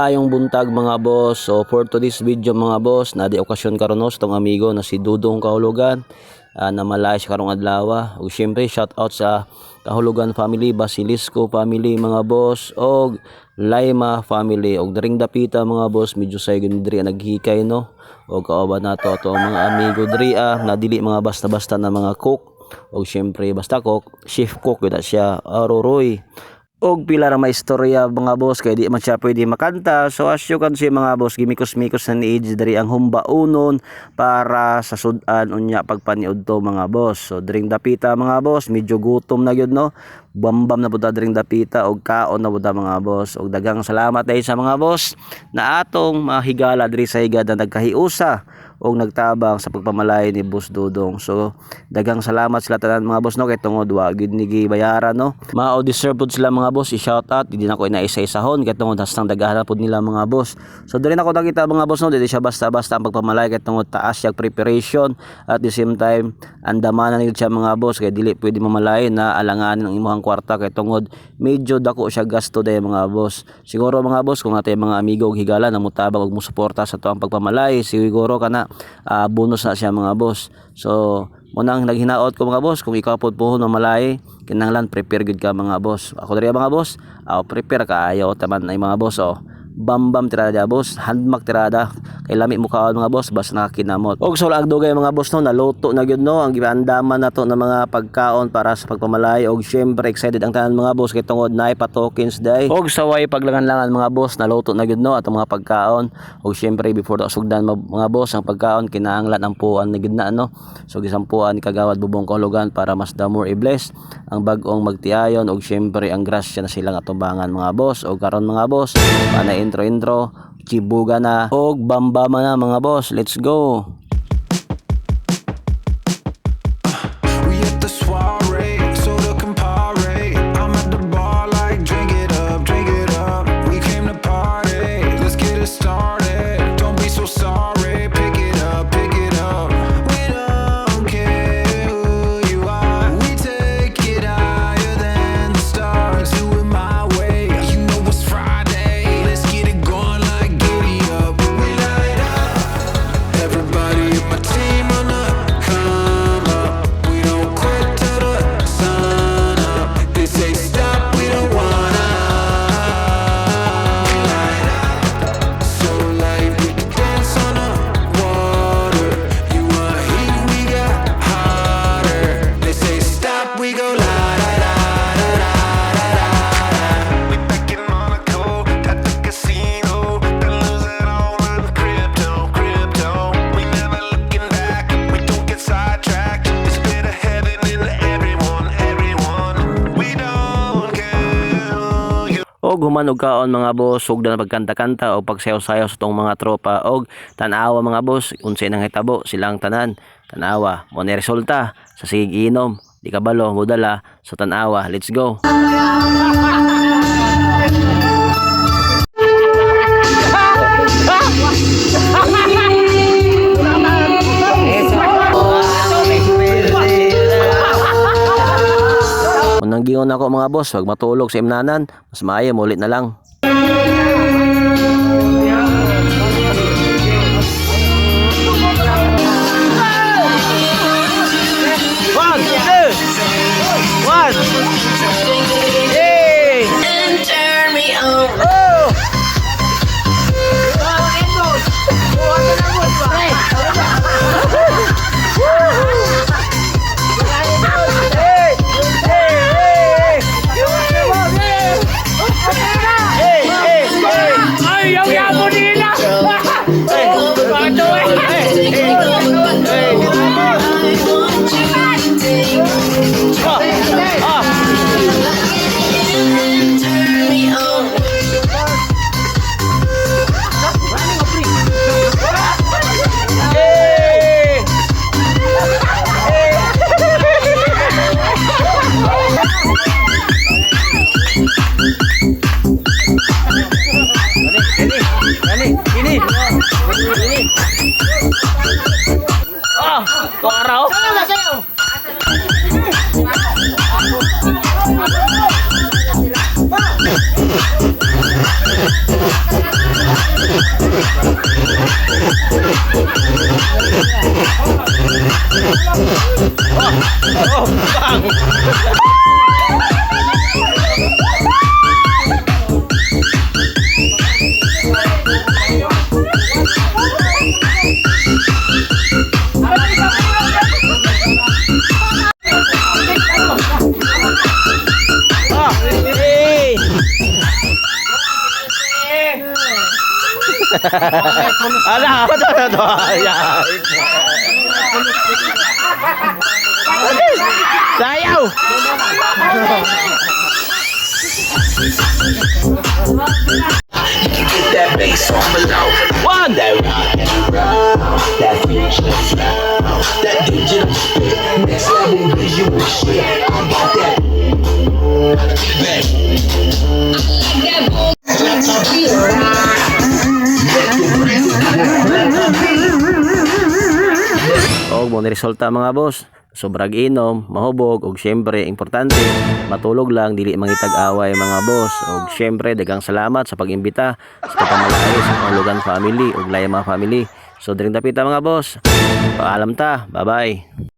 Maayong buntag mga boss. So for today's video mga boss, na di okasyon karon no tong amigo na si Dudong Kahulugan na malay sa karong adlaw. Ug syempre shout out sa Kahulugan family, Basilisco family mga boss, og Laima family, og daring dapita mga boss. Medyo say gyud diri naghikay no. Og kauban nato ato ang mga amigo diri na dili mga basta-basta na mga cook. Og syempre basta cook, chef cook gyud siya, Aruroy. Og pila ra maistorya mga boss kay di man siya pwede makanta. So as you can see mga boss, gimikos-mikos na ni Age dari ang humbaunon para sa sudan unya pagpaniud to mga boss. So dring dapita mga boss, medyo gutom na gyud no. Bambam na pud dring dapita og kaon na pud mga boss. Og daghang salamat dahil sa mga boss na atong mahigala diri sa higad na nagkahiusa og nagtabang sa pagpamalay ni Boss Dudong. So daghang salamat sila tanan mga boss no, kay tungod wa gyud ni gibayaran no. Mao deserve pud sila mga boss, i-shout out. Di na ko inaisa-isahon kay tungod hastang daghan pud nila mga boss. So diri na ko nakita mga boss no, dili siya basta-basta ang pagpamalay kay tungod taas siya preparation. At the same time andamanan gyud siya mga boss kay dili pwede mamalay na alanganin ang imong kwarta kay tungod medyo dako siya gasto day mga boss. Siguro mga boss kung atay mga amigo og higala na mutabang og musuporta sa tuang pagpamalay, siguro kana bonus na siya mga boss. So munang naghinaot ko mga boss, kung ikaw pod puhon mamalay kinahanglan prepare gud ka mga boss. Ako diri mga boss, prepare kaayo taman ay mga boss. Bambam tirada boss, handmak tirada kay lami mo kaon mga boss basta nakakinamot. Og sa lag dugay mga boss no, naluto na gyud no ang giandaman nato na mga pagkaon para sa pagpamalay. Og syempre excited ang tanan mga boss kay tungod naay patokens day. Og sa way paglangan-langan mga boss, naluto na gyud no atong mga pagkaon. Og syempre before ta sugdan mga boss ang pagkaon kinahanglan ang puan na gyud na no. So gisampuan ni Kagawad Bubong Kahulugan para mas the more i-bless ang bag-ong magtiayon. Og syempre ang grasya na silang atubangan mga boss. Og karon mga boss, panay intro chibuga na og bambama na mga boss. Let's go. Og human og kaon mga boss, ug na pagkanta-kanta o pagsayaw-sayaw sa tong mga tropa. Og tanawa mga boss, unsay nang hitabo silang tanan. Tanawa mo ni resulta sa sigig inom, di kabalo mudala sa tanawa. Let's go. Unang gingon ako mga boss, wag matulog sa imnanan, mas maayo ulit na lang. Ala, ito. Ayan. Sayaw! That bass on below. One! That future that digital shit. Next level visual shit. I got that. Back. Og mo ni resulta mga boss. Sobrag inom, mahubog, og syempre, importante, matulog lang, dili mangitag away mga boss. Og syempre, daghang salamat sa pag-imbita sa pagpamalayo sa Kahulugan family, og Laya mga family. So, diring dapita mga boss. Paalam ta. Bye-bye.